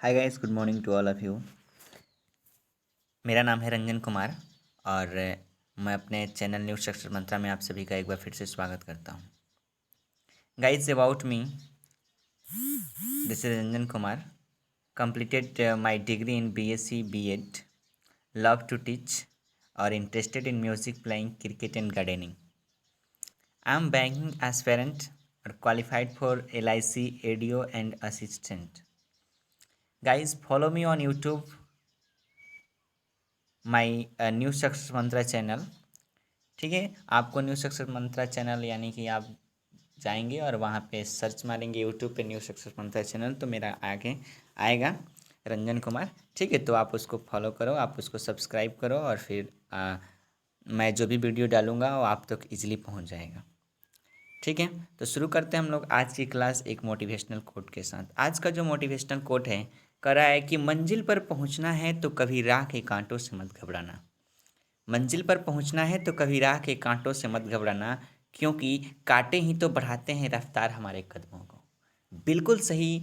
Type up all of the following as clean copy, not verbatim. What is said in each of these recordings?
Hi guys, good morning to all of you. मेरा नाम है रंजन कुमार और मैं अपने चैनल न्यूज़ सक्सेस मंत्रा में आप सभी का एक बार फिर से स्वागत करता हूँ। Guys, about me, this is Ranjan Kumar, completed my degree in BSc B.Ed, love to teach or interested in music, playing cricket and gardening. I am banking aspirant or qualified for LIC, ADO and assistant. Guys, follow me on YouTube, my new success Mantra channel. ठीक है, आपको new success मंत्रा channel यानी कि आप जाएंगे और वहाँ पे सर्च मारेंगे यूट्यूब पे न्यू सक्सेस मंत्रा चैनल, तो मेरा आगे आएगा रंजन कुमार। ठीक है, तो आप उसको फॉलो करो, आप उसको सब्सक्राइब करो और फिर मैं जो भी वीडियो डालूँगा वो आप तक इजीली पहुँच जाएगा। ठीक है, तो शुरू करते हैं हम लोग आज की क्लास एक मोटिवेशनल कोट के साथ। आज का जो मोटिवेशनल कोट है कह रहा है कि मंजिल पर पहुंचना है तो कभी राह के कांटों से मत घबराना। मंजिल पर पहुंचना है तो कभी राह के कांटों से मत घबराना, क्योंकि कांटे ही तो बढ़ाते हैं रफ्तार हमारे कदमों को। बिल्कुल सही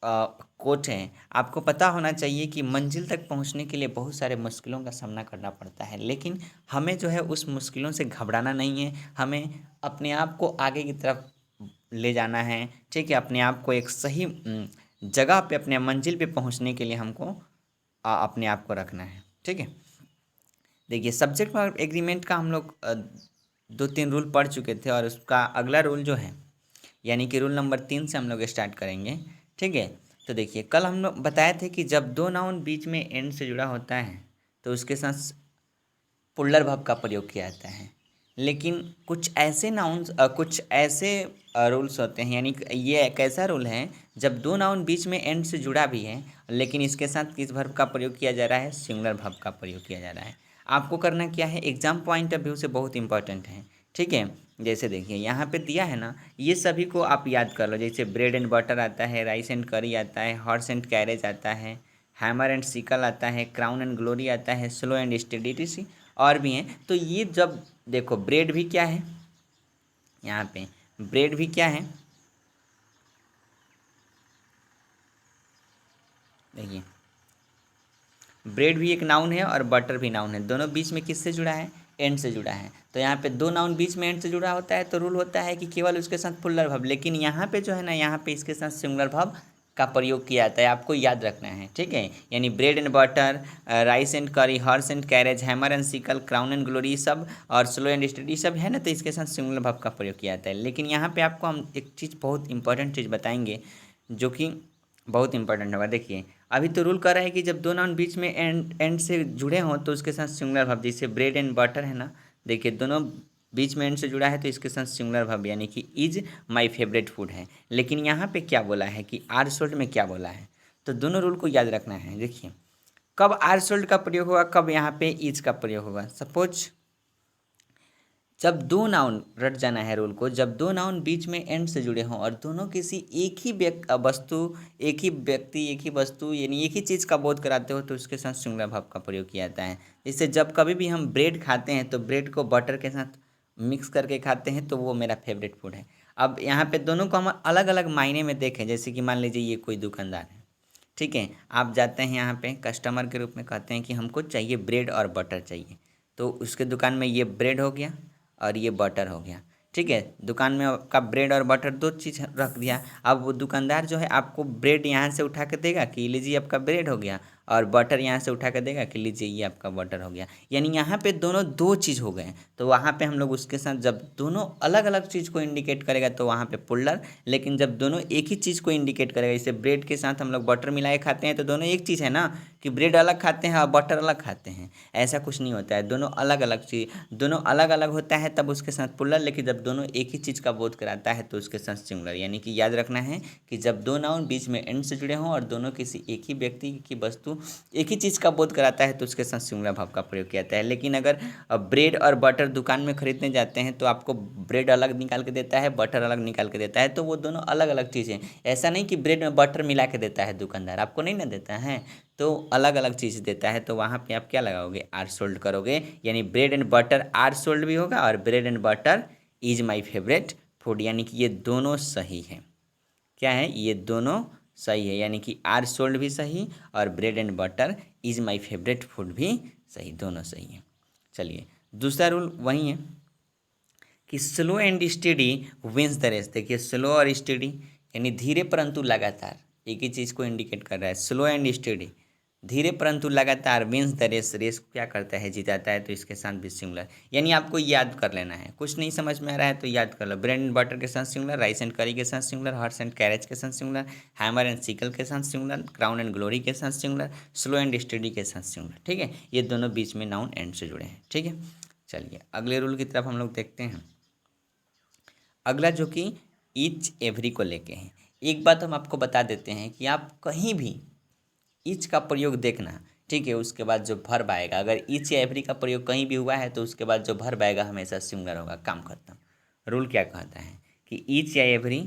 कोट है। आपको पता होना चाहिए कि मंजिल तक पहुंचने के लिए बहुत सारे मुश्किलों का सामना करना पड़ता है, लेकिन हमें जो है उस मुश्किलों से घबराना नहीं है। हमें अपने आप को आगे की तरफ ले जाना है। ठीक है, अपने आप को एक सही जगह पे, अपने मंजिल पे पहुंचने के लिए हमको अपने आप को रखना है। ठीक है, देखिए सब्जेक्ट और एग्रीमेंट का हम लोग 2-3 रूल पढ़ चुके थे और उसका अगला रूल जो है यानी कि रूल नंबर 3 से हम लोग स्टार्ट करेंगे। ठीक है, तो देखिए कल हम लोग बताए थे कि जब दो नाउन बीच में एंड से जुड़ा होता है तो उसके साथ पुल्लर वर्ब का प्रयोग किया जाता है। लेकिन कुछ ऐसे नाउन्स कुछ ऐसे रूल्स होते हैं, यानी कि ये एक ऐसा रूल है जब दो नाउन बीच में एंड से जुड़ा भी है लेकिन इसके साथ किस वर्ब का प्रयोग किया जा रहा है, सिंगुलर वर्ब का प्रयोग किया जा रहा है। आपको करना क्या है, एग्जाम पॉइंट ऑफ व्यू से बहुत इंपॉर्टेंट है। ठीक है, जैसे देखिए यहाँ पे दिया है ना, ये सभी को आप याद कर लो। जैसे ब्रेड एंड बटर आता है, राइस एंड करी आता है, हॉर्स एंड कैरेज आता है, हैमर एंड सिकल आता है, क्राउन एंड ग्लोरी आता है, स्लो एंड स्टेडिटी और भी हैं। तो ये जब देखो ब्रेड भी क्या है, यहाँ पे ब्रेड भी क्या है, देखिए ब्रेड भी एक नाउन है और बटर भी नाउन है। दोनों बीच में किससे जुड़ा है, एंड से जुड़ा है। तो यहाँ पे दो नाउन बीच में एंड से जुड़ा होता है तो रूल होता है कि केवल उसके साथ पुल्लर वर्ब। लेकिन यहाँ पे जो है ना, यहाँ पे इसके साथ सिंगुलर वर्ब का प्रयोग किया जाता है, आपको याद रखना है। ठीक है, यानी bread and butter, rice and curry, horse and carriage, hammer and sickle, crown and glory सब और स्लो एंड स्टडी सब है ना, तो इसके साथ सिंगुलर वर्ब का प्रयोग किया जाता है। लेकिन यहाँ पे आपको हम एक चीज़, बहुत इंपॉर्टेंट चीज़ बताएंगे जो कि बहुत इंपॉर्टेंट होगा। देखिए अभी तो रूल कर रहा है कि जब दो नाउन बीच में एंड से जुड़े हों तो उसके साथ सिंगुलर वर्ब, जैसे ब्रेड एंड बटर है ना, देखिए दोनों बीच में एंड से जुड़ा है तो इसके साथ सिंगुलर वर्ब यानी कि इज माय फेवरेट फूड है। लेकिन यहाँ पे क्या बोला है कि आर सोल्ड में क्या बोला है, तो दोनों रूल को याद रखना है। देखिए कब आर सोल्ड का प्रयोग होगा, कब यहाँ पे इज का प्रयोग होगा। सपोज जब दो नाउन, रट जाना है रूल को, जब दो नाउन बीच में एंड से जुड़े हों और दोनों किसी एक ही वस्तु, एक ही व्यक्ति, एक ही वस्तु यानी एक ही चीज़ का बोध कराते हो तो उसके साथ सिंगुलर वर्ब का प्रयोग किया जाता है। जैसे जब कभी भी हम ब्रेड खाते हैं तो ब्रेड को बटर के साथ मिक्स करके खाते हैं तो वो मेरा फेवरेट फूड है। अब यहाँ पे दोनों को हम अलग अलग मायने में देखें। जैसे कि मान लीजिए ये कोई दुकानदार है, ठीक है, आप जाते हैं यहाँ पे कस्टमर के रूप में, कहते हैं कि हमको चाहिए ब्रेड और बटर चाहिए, तो उसके दुकान में ये ब्रेड हो गया और ये बटर हो गया। ठीक है, दुकान में आपका ब्रेड और बटर दो चीज़ रख दिया। अब वो दुकानदार जो है आपको ब्रेड यहाँ से उठा के देगा कि लीजिए आपका ब्रेड हो गया, और बटर यहाँ से उठा के देगा कि लीजिए ये आपका बटर हो गया। यानी यहाँ पे दोनों दो चीज़ हो गए। तो वहाँ पे हम लोग उसके साथ जब दोनों अलग अलग चीज़ को इंडिकेट करेगा तो वहाँ पे पुल्लर। लेकिन जब दोनों एक ही चीज़ को इंडिकेट करेगा, जैसे ब्रेड के साथ हम लोग बटर मिला के खाते हैं तो दोनों एक चीज़ है ना, कि ब्रेड अलग खाते हैं और बटर अलग खाते हैं, ऐसा कुछ नहीं होता है। दोनों अलग अलग चीज़, दोनों अलग अलग होता है तब उसके साथ पुल्लर। लेकिन जब दोनों एक ही चीज़ का बोध कराता है तो उसके साथ सिंगुलर। यानी कि याद रखना है कि जब दो नाउन बीच में एंड से जुड़े हों और दोनों किसी एक ही व्यक्ति की वस्तु एक ही चीज़ का बोध कराता है तो उसके साथ सिंगुलर वर्ब का प्रयोग किया जाता है। लेकिन अगर ब्रेड और बटर दुकान में खरीदने जाते हैं तो आपको ब्रेड अलग निकाल के देता है, बटर अलग निकाल के देता है, तो वो दोनों अलग अलग चीज़ें। ऐसा नहीं कि ब्रेड में बटर मिला के देता है दुकानदार, आपको नहीं ना देता है, तो अलग अलग चीज़ देता है। तो वहाँ पे आप क्या लगाओगे, आर सोल्ड करोगे। यानी bread and butter are sold भी होगा और bread and butter is my favourite food, यानी कि ये दोनों सही है। क्या है, ये दोनों सही है, यानी कि आर सोल्ड भी सही और bread and butter is my favourite food भी सही, दोनों सही है। चलिए दूसरा रूल वही है कि slow and steady wins the race. देखिए स्लो और स्टेडी यानी धीरे परंतु लगातार, एक ही चीज़ को इंडिकेट कर रहा है। स्लो एंड स्टेडी, धीरे परंतु लगातार, विंस द रेस, रेस को क्या करता है, जिताता है। तो इसके साथ भी सिंगुलर, यानी आपको याद कर लेना है। कुछ नहीं समझ में आ रहा है तो याद कर लो। ब्रेड एंड बटर के साथ सिंगुलर, राइस एंड करी के साथ सिंगुलर, हॉर्स एंड कैरेज के साथ सिंगुलर, हैमर एंड सिकल के साथ सिंगुलर, क्राउन एंड ग्लोरी के साथ सिंगुलर, स्लो एंड स्टेडी के साथ सिंगुलर। ठीक है, ये दोनों बीच में नाउन एंड से जुड़े हैं। ठीक है, चलिए अगले रूल की तरफ हम लोग देखते हैं। अगला जो कि ईच एवरी को लेके हैं। एक बात हम आपको बता देते हैं कि आप कहीं भी ईच का प्रयोग देखना, ठीक है, उसके बाद जो भर्ब आएगा, अगर ईच या एवरी का प्रयोग कहीं भी हुआ है तो उसके बाद जो भर्ब आएगा हमेशा सिंगुलर होगा, काम खत्म। रूल क्या कहता है कि ईच या एवरी,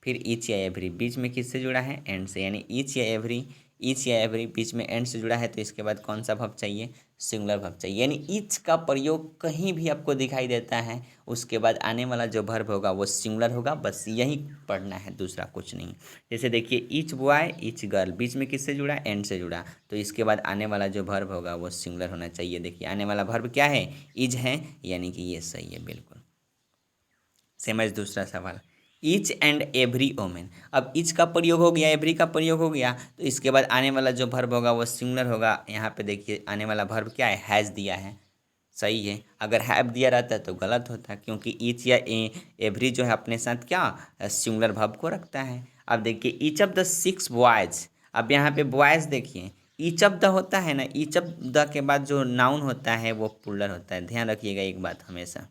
फिर ईच या एवरी बीच में किससे जुड़ा है, एंड से, यानी ईच या एवरी, ईच या एवरी बीच में एंड से जुड़ा है तो इसके बाद कौन सा भर्ब चाहिए, सिंगुलर भर्ब चाहिए। यानी ईच का प्रयोग कहीं भी आपको दिखाई देता है उसके बाद आने वाला जो भर्ब होगा वो सिंगुलर होगा, बस यही पढ़ना है, दूसरा कुछ नहीं। जैसे देखिए ईच बॉय ईच गर्ल बीच में किससे जुड़ा, एंड से जुड़ा, तो इसके बाद आने वाला जो भर्ब होगा वो सिंगुलर होना चाहिए। देखिए आने वाला भर्ब क्या है, इज है, यानी कि ये सही है बिल्कुल। सेम एज दूसरा सवाल, ईच एंड एवरी ओमेन। अब ईच का प्रयोग हो गया, एवरी का प्रयोग हो गया, तो इसके बाद आने वाला जो भर्ब होगा वो सिंगुलर होगा। यहाँ पे देखिए आने वाला भर्ब क्या है, हैज़ दिया है, सही है। अगर हैव दिया रहता है तो गलत होता, क्योंकि ईच या एवरी जो है अपने साथ क्या सिंगुलर भर्ब को रखता है। अब देखिए ईच ऑफ द 6 बॉयज, अब यहाँ पे बॉयज देखिए, ईच ऑफ द होता है ना, ईच ऑफ द के बाद जो नाउन होता है वो प्लूरल होता है, ध्यान रखिएगा एक बात हमेशा।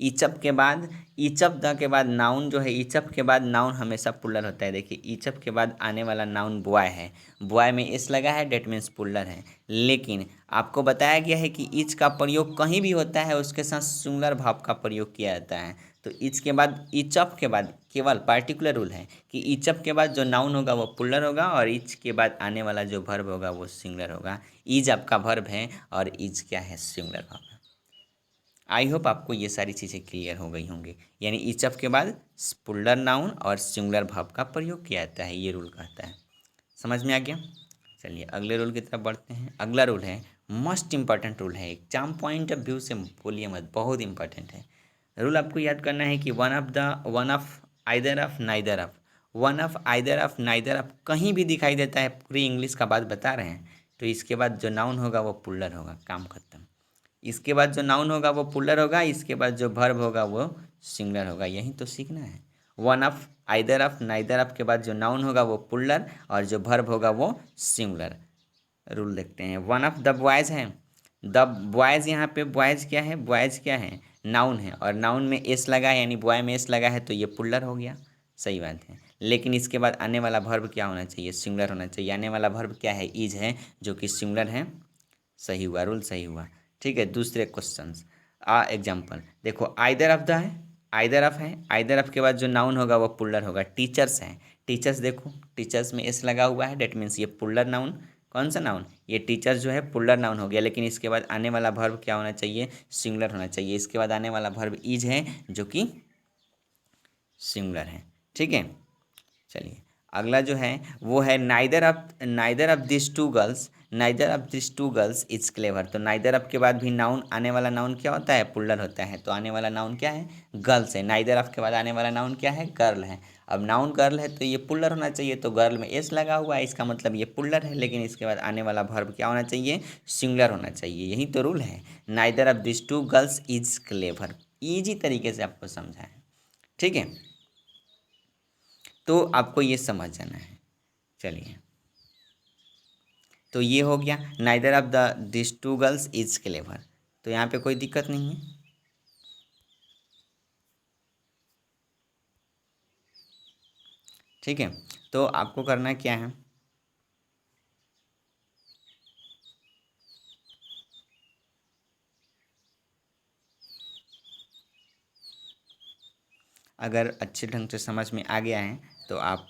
ईचअप के बाद, ईचअप द के बाद नाउन जो है, ईचअप के बाद नाउन हमेशा प्लूरल होता है। देखिए ईचअप के बाद आने वाला नाउन बॉय है, बॉय में एस लगा है, डेट मीन्स प्लूरल है। लेकिन आपको बताया गया है कि ईच का प्रयोग कहीं भी होता है उसके साथ सिंगुलर भाव का प्रयोग किया जाता है। तो ईच के बाद, ईचअप के बाद केवल पार्टिकुलर रूल है कि ईचअप के बाद जो नाउन होगा वो प्लूरल होगा और ईच के बाद आने वाला जो भर्ब होगा वो सिंगुलर होगा। ईज आपका भर्ब है और ईज क्या है, सिंगुलर भाव। आई होप आपको ये सारी चीज़ें क्लियर हो गई होंगी। यानी ईच ऑफ के बाद पुल्लर नाउन और सिंगुलर भाव का प्रयोग किया जाता है, ये रूल कहता है। समझ में आ गया। चलिए अगले रूल की तरफ बढ़ते हैं। अगला रूल है मोस्ट इंपॉर्टेंट रूल है, एग्जाम पॉइंट ऑफ व्यू से बोलिए मत, बहुत इंपॉर्टेंट है। रूल आपको याद करना है कि one of either of neither of, one of either of neither of कहीं भी दिखाई देता है, पूरी इंग्लिश का बात बता रहे हैं, तो इसके बाद जो नाउन होगा वो पुल्लर होगा, काम खत्म। इसके बाद जो नाउन होगा वो पुल्लर होगा, इसके बाद जो भर्ब होगा वो सिंगुलर होगा, यही तो सीखना है। One of either of neither of के बाद जो नाउन होगा वो पुल्लर और जो भर्ब होगा वो सिंगुलर। रूल देखते हैं। वन ऑफ द बॉयज़ है, द बॉयज़, यहाँ पे बॉयज़ क्या है, बॉयज़ क्या है, नाउन है और नाउन में एस लगा है, यानी बॉय में एस लगा है तो ये पुल्लर हो गया, सही बात है। लेकिन इसके बाद आने वाला भर्ब क्या होना चाहिए, सिंगुलर होना चाहिए। आने वाला भर्ब क्या है, इज है, जो कि सिंगुलर है, सही हुआ, रूल सही हुआ। ठीक है, दूसरे क्वेश्चंस एग्जाम्पल देखो, आइदर ऑफ द है, आइदर ऑफ है, आइदर ऑफ के बाद जो नाउन होगा वो पुल्लर होगा। टीचर्स है, टीचर्स देखो, टीचर्स में एस लगा हुआ है, डेट मीन्स ये पुल्लर नाउन, कौन सा नाउन, ये टीचर्स जो है पुल्लर नाउन हो गया। लेकिन इसके बाद आने वाला भर्ब क्या होना चाहिए, सिंगुलर होना चाहिए। इसके बाद आने वाला भर्ब इज है, जो कि सिंगुलर है। ठीक है, चलिए अगला जो है वो है neither of this two girls, neither of this two girls is clever. तो नाइदर ऑफ के बाद भी नाउन, आने वाला नाउन क्या होता है, पुल्लर होता है, तो आने वाला नाउन क्या है, गर्ल्स है। नाइदर ऑफ के बाद आने वाला नाउन क्या है, गर्ल है। अब नाउन गर्ल है तो ये पुल्लर होना चाहिए, तो गर्ल में एस लगा हुआ है, इसका मतलब ये पुल्लर है। लेकिन इसके बाद आने वाला भर्ब क्या होना चाहिए, सिंगुलर होना चाहिए, यही तो रूल है। Neither of this two girls is clever, easy तरीके से आपको समझा है। ठीक है, तो आपको ये समझ जाना है। चलिए, तो ये हो गया, neither of the this two girls is clever, तो यहाँ पे कोई दिक्कत नहीं है। ठीक है, तो आपको करना क्या है, अगर अच्छे ढंग से समझ में आ गया है तो आप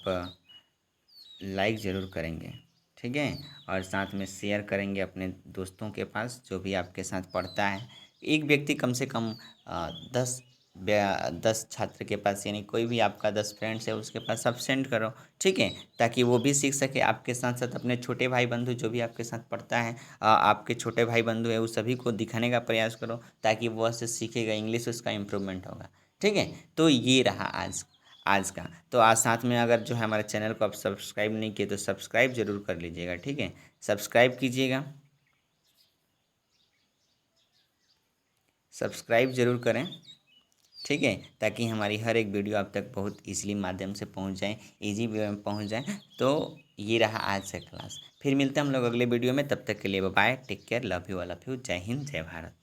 लाइक ज़रूर करेंगे, ठीक है, और साथ में शेयर करेंगे अपने दोस्तों के पास जो भी आपके साथ पढ़ता है। एक व्यक्ति कम से कम 10 10 छात्र के पास, यानी कोई भी आपका 10 फ्रेंड्स है उसके पास आप सेंड करो, ठीक है, ताकि वो भी सीख सके। आपके साथ साथ अपने छोटे भाई बंधु जो भी आपके साथ पढ़ता है, आपके छोटे भाई बंधु है, उस सभी को दिखाने का प्रयास करो, ताकि वह से सीखेगा, इंग्लिश उसका इम्प्रूवमेंट होगा, ठीक है। तो ये रहा आज आज का। तो आज साथ में अगर जो है हमारे चैनल को आप सब्सक्राइब नहीं किए तो सब्सक्राइब जरूर कर लीजिएगा, ठीक है, सब्सक्राइब कीजिएगा, सब्सक्राइब जरूर करें, ठीक है, ताकि हमारी हर एक वीडियो आप तक बहुत इजीली माध्यम से पहुंच जाए, इजी वे में पहुंच जाए। तो ये रहा आज से क्लास, फिर मिलते हैं हम लोग अगले वीडियो में, तब तक के लिए bye, take care, love you, जय हिंद, जय भारत।